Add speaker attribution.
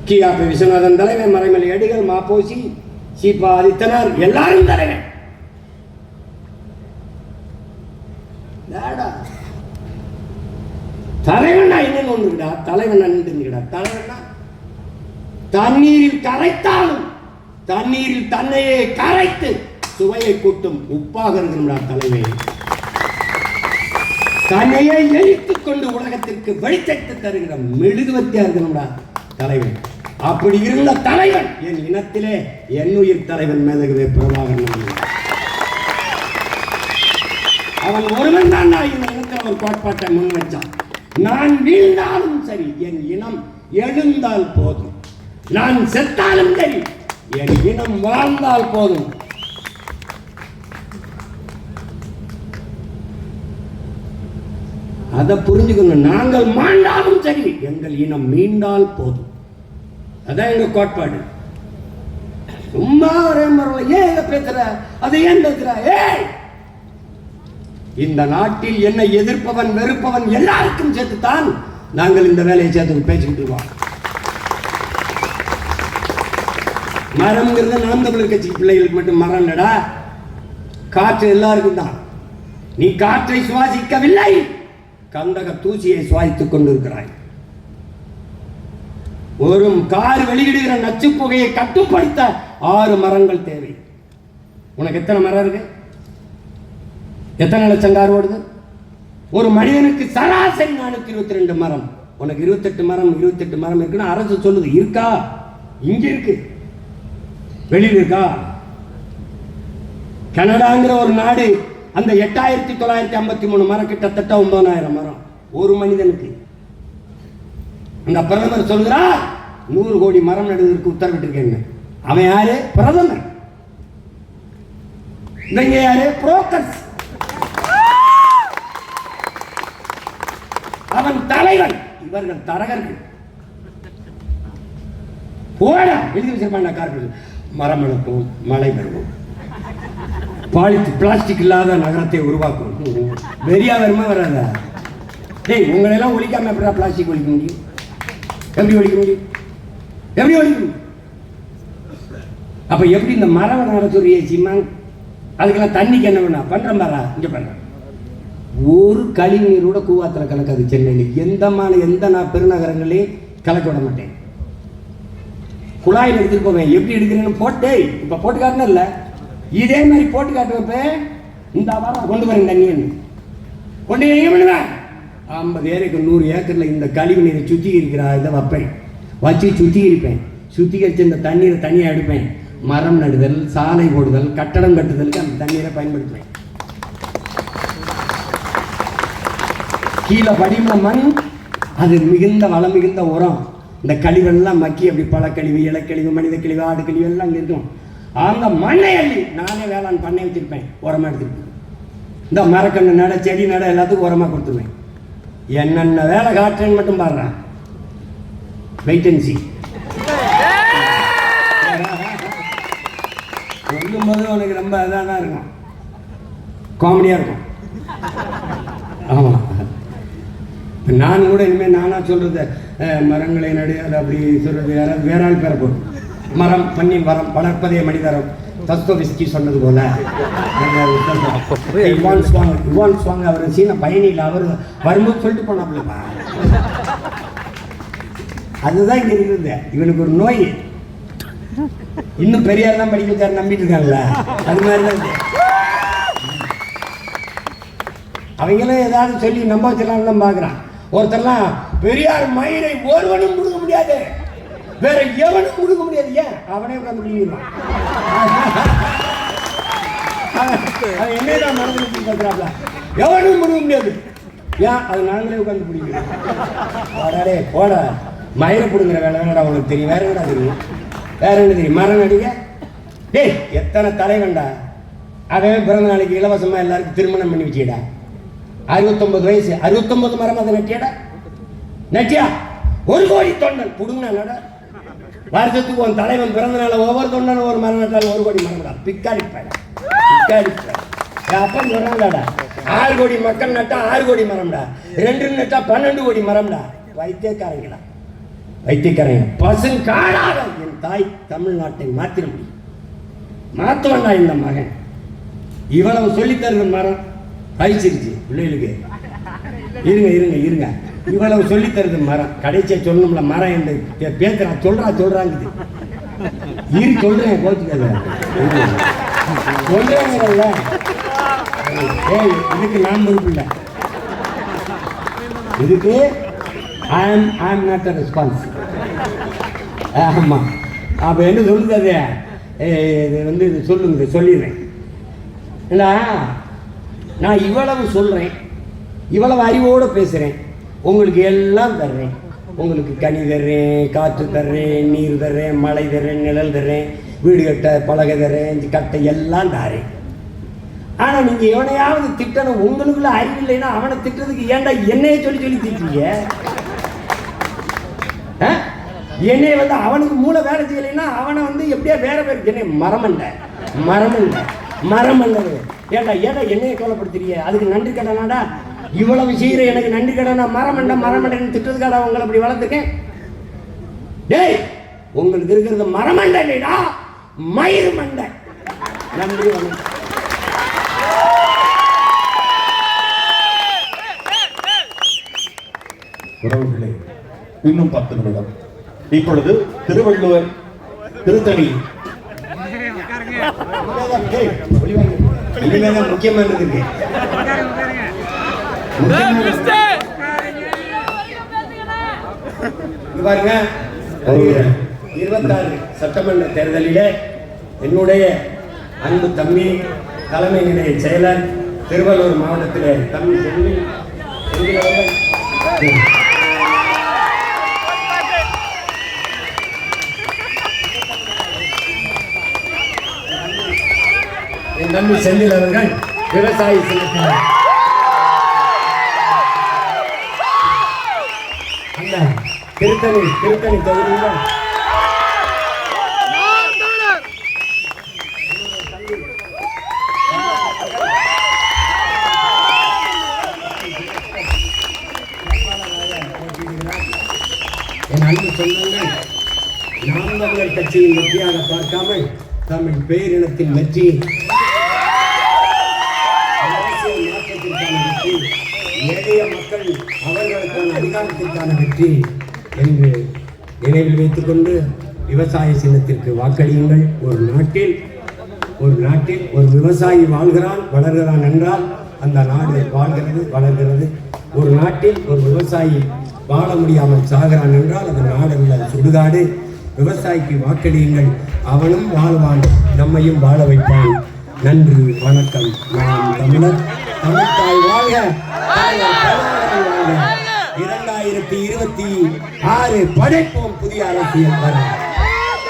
Speaker 1: கியாபி விஸ்வநாதன் தலைவன், மறைமலை அடிகள், மாப்போசி, சீபா ஆதித்தனார் எல்லாரும் தலைவன். தலைவனா என்னன்னு ஒன்றுடா, தலைவனா நின்றுங்கடா. தலைவனா தண்ணீரில் கரைத்தாலும் தண்ணீரில் தன்னையே கரைத்து சுவையை கூட்டும் உப்பாக இருக்கணும்டா தலைமை. தன்னையே எரித்துக் கொண்டு உலகத்திற்கு வெளிச்சத்தை தருகிற மெழுகுவத்தியா இருக்கணும்டா தலைவன். அப்படி இருந்த தலைவன் என் இனத்திலே என்னுயிர் தலைவன் மேதகவே பிரபாகரன். அவன் ஒருவன் தான் இந்த இனத்தில் அவன் கோட்பாட்டை முன் வச்சான். நான் வீழ்ந்தாலும் சரி என் இனம் எழுந்தால் போதும், நான் செத்தாலும் சரி என் இனம் வாழ்ந்தால் போதும். அதை புரிஞ்சுக்கணும். நாங்கள் மாண்டாலும் சரி எங்கள் இனம் மீண்டால் போதும். அதான் எங்க கோட்பாடு. சும்மா ஒரே முறையில் ஏன் பேசுற, அதை ஏன் பேசுற? இந்த நாட்டில் என்னை எதிர்ப்பவன் வெறுப்பவன் எல்லாருக்கும் சேர்த்துத்தான் நாங்கள் இந்த வேலையை சேர்த்து பேசிக்கிட்டு இருக்கோம். மரம்ங்கிறது நாம் தமிழர் கட்சி பிள்ளைகளுக்கு மட்டும் மரம் இல்லடா, காற்று எல்லாருக்கும் தான். நீ காற்றை சுவாசிக்கவில்லை, கந்தக தூசியை சுவாசித்துக் கொண்டிருக்கிறாய். ஒரு கார் வெளியிடுகிற நச்சு புகையை கட்டுப்படுத்த 6 மரங்கள் தேவை. உனக்கு எத்தனை மரம் இருக்கு? எத்தனை லட்சம் கார் ஓடுது? ஒரு மனிதனுக்கு சராசரி 422 மரம். உனக்கு 28 மரம் 28 மரம் இருக்குன்னு அரசு சொல்லுது. இருக்கா? இங்க இருக்கு, வெளியில் இருக்கா? கனடாங்கிற ஒரு நாடு அந்த 8953 மரம், கிட்டத்தட்ட 9000 மரம் ஒரு மனிதனுக்கு. அந்த பிரதமர் சொல்கிறார் 100 கோடி மரம் நடுவதற்கு உத்தரவிட்டிருக்கேன். அவன் யாரு? பிரதமர். இவங்க யாரு? புரோக்கர்ஸ். அவன் தலைவன், இவர்கள் தரகர்கள். போட எழுதி வச்சிருப்பாங்க கார்பரேஷன். மரம் வளர்ப்போம், மழை பெறுவோம், பிளாஸ்டிக் இல்லாத நகரத்தை உருவாக்கும். வெறியா வருமா வராதா? டேய், உங்களெல்லாம் ஒழிக்காம எப்படா பிளாஸ்டிக் ஒழிக்க முடியும்? எப்படி ஒழிக்க முடியும்? எப்படி ஒழிக்க முடியும்? அப்ப எப்படி இந்த மரம் நட சொல்றியே சீமான்? அதுக்கெல்லாம் தண்ணிக்கு என்ன வேணா பண்றேன் பாரா, இங்க பண்றேன். ஒரு கழிவு நீர் கூட கூவாத்தில் கலக்காது. சென்னையில் எந்த பெருநகரங்களையும் கலக்க விட மாட்டேன். குழாயில் எடுத்துட்டு போவேன். எப்படி எடுக்கிறேன்னு போட்டே இப்ப போட்டு காட்டணும் இல்ல, இதே மாதிரி போட்டு காட்டுவேன். இந்த வாரம் கொண்டு வரேன் தண்ணின்னு கொண்டு பண்ணுவேன். 50 ஏக்கருக்கு 100 ஏக்கர்ல இந்த கழிவு நீரை சுத்திகரிக்கிற இதை வைப்பேன். வச்சு சுத்திகரிப்பேன். சுத்திகரித்து இந்த தண்ணீரை தனியாக எடுப்பேன். மரம் நடுதல், சாலை போடுதல், கட்டடம் கட்டுதலுக்கு அந்த தண்ணீரை பயன்படுத்துவேன். கீழே படிம மண், அது மிகுந்த வளம் மிகுந்த உரம். இந்த கழிவெல்லாம் மக்கி அப்படி பழக்கழிவு, இலக்கழிவு, மனித கழிவு, ஆடு கழிவு எல்லாம் அங்கே இருக்கும். அந்த மண்ணை அள்ளி நானே வேளாண் பண்ணை வச்சிருப்பேன். உரமா எடுத்துருப்பேன். இந்த மரக்கண்ணு நட, செடி நட எல்லாத்துக்கும் உரமா கொடுத்துருவேன். என்னென்ன வேலை காட்டுறேன்னு மட்டும் பாடுறேன். வெயிட் அண்ட் சீ. சொல்லும் போது உனக்கு ரொம்ப இதாக தான் இருக்கும், காமெடியாக இருக்கும். ஆமாம், நான் கூட இனிமேல் நானாக சொல்கிறது மரங்களை நடு, அது அப்படி சொல்கிறது யாராவது வேற ஆள் பேர போடும். மரம் மண்ணின் வரம் வளர்ப்பதே மனிதரம், தஸ்தோவெஸ்கி சொன்னது போல. இவான் ஸ்வாங் அவர் சீன பயணியில் அவர் வரும்போது சொல்லிட்டு போனாப்லப்பா. அதுதான் இங்கே இருக்குது. இவனுக்கு ஒரு நோய், இன்னும் பெரியார் தான் படிக்க வச்சாரு நம்பிட்டு இருக்காங்கல்ல, அது மாதிரி தான். அவங்களும் ஏதாவது சொல்லி நம்ப வச்சலாம் தான் பார்க்குறான். ஒருத்தர்லாம் பெரியார் மயிரை ஒருவனும் முடுக்க முடியாது, வேற எவனும் முடுக்க முடியாது. ஏன்? அவனே உட்காந்து பிடிக்கிறான். என்னதான் மனதில் பார்க்குறாப்ல, எவனும் முடுக்க முடியாது. ஏன்? அது நாங்களே உட்காந்து பிடிக்கிறோம். போடாடே போட, மயிரை பிடுங்குற வேலை வேணடா உனக்கு தெரியும். வேற என்னடா தெரியும்? வேற என்ன தெரியும்? மரம் நடிக. டேய், எத்தனை தலைவன்டா. அவன் பிறந்த நாளைக்கு இலவசமா எல்லாருக்கும் திருமணம் பண்ணி வச்சுடா. 69 வயசு, 69 மரம் அதை நட்டியாடா. நட்டியா 1 கோடி தொண்டன் புடுங்க நட. வருஷத்துக்கு உன் தலைவன் பிறந்த நாள் ஒவ்வொரு தொண்டனும் ஒரு மரம் நட்டாலும் 1 கோடி மரம்டா. பிக்காடி பையன், பிக்காடி பையன். அப்பன்னு சொல்றாங்கடா, 6 கோடி மக்கள் நட்டா 6 கோடி மரம்டா, 2 நட்டா 12 கோடி மரம்டா. வைத்தியக்காரங்களா வைத்தியக்காரன் பசுங்காடாக என் தாய் தமிழ்நாட்டை மாத்திர முடியும். மாத்துவண்டா இந்த மகன். இவ்வளவு சொல்லித்தருது மரம் பயிச்சிருச்சு பிள்ளைகளுக்கு. இருங்க இருங்க இருங்க, இவ்வளவு சொல்லித்தருது மரம். கடைசியை சொல்லணும்ல மரம் என்று பேசுறான். சொல்றாங்குது இரு சொல்றேன், கோச்சுக்காத சொல்றேங்கல்ல. ஏய், இதுக்கு நான் பொறுப்பு இல்லை. இதுக்கு ஐ ஆம் நாட் அ ரெஸ்பான்ஸ். ஆமா, அப்ப என்ன சொல்லுது அது? இது வந்து இது சொல்லுங்க, சொல்லிடுறேன். இல்லை, நான் இவ்வளவு சொல்றேன், இவ்வளவு அறிவோடு பேசுறேன், உங்களுக்கு எல்லாம் தர்றேன். உங்களுக்கு கனி தர்றேன், காற்று தர்றேன், நீர் தர்றேன், மழை தர்றேன், நிழல் தர்றேன், வீடு கட்ட பலகை தர்றேன், கட்டை எல்லாம் தரேன். ஆனா நீங்க எவனையாவது திட்டணும், உங்களுக்குள்ள அறிவு இல்லைன்னா அவனை திட்டதுக்கு ஏன்டா என்னைய சொல்லி சொல்லி திட்டுறீங்க? என்னைய வந்து அவனுக்கு மூளை வேலை செய்யலைன்னா அவனை வந்து எப்படியா வேற பேருக்கு என்ன மரமண்ட ஏண்டா என்னைய கவலைப்படுத்துறீங்க? அதுக்கு நன்றி கடனாடா இவ்வளவு செய்யற, எனக்கு நன்றி கடனா? மரமண்டன் திட்டதுக்காடா உங்களை அப்படி வளர்த்துக்கேன். டேய், உங்களுக்கு இருக்கிறது மரமண்ட இல்லைடா, மயிறு மண்டை. நன்றி.
Speaker 2: உறவுகளே, இன்னும் 10 நிமிடம். இப்பொழுது திருவள்ளுவர் திருத்தணி
Speaker 1: முக்கியமானது இருக்கு. பாருங்க, 26 சட்டமன்ற தேர்தலில் என்னுடைய அன்பு தம்பி, தலைமை நிலைய செயலர், திருவள்ளூர் மாவட்டத்தில் தம்பி செல்வி என் தம்பி செந்தில் அவர்கள் விவசாயி சின்னத்தில் அந்த திருத்தணி தொகுதியில் என் அன்பு சொந்தங்கள், நாம் தமிழர் கட்சியின் வெற்றியாக பார்க்காமல் தமிழ் பேரினத்தின் வெற்றி, அரசியல் மாற்றத்திற்கான வெற்றி, எளிய மக்கள் அவர்களுக்கான அதிகாரத்திற்கான வெற்றி என்று நினைவில் வைத்துக் கொண்டு விவசாய சின்னத்திற்கு வாக்களியுங்கள். ஒரு நாட்டில் ஒரு விவசாயி வாழ்கிறான், வளர்கிறான் என்றால் அந்த நாடு வாழ்கிறது, வளர்கிறது. ஒரு நாட்டில் ஒரு விவசாயி வாழ முடியாமல் சாகிறான் என்றால் அந்த நாடு உள்ள சுடுகாடு. விவசாயிக்கு வாக்களியுங்கள், அவனும் வாழ்வான், நம்மையும் வாழ வைப்பான். நன்றி, வணக்கம். நாம் தமிழர், தமிழ்தாய் வாழ்க, 2026 படைப்போம் புதிய அரசியல்.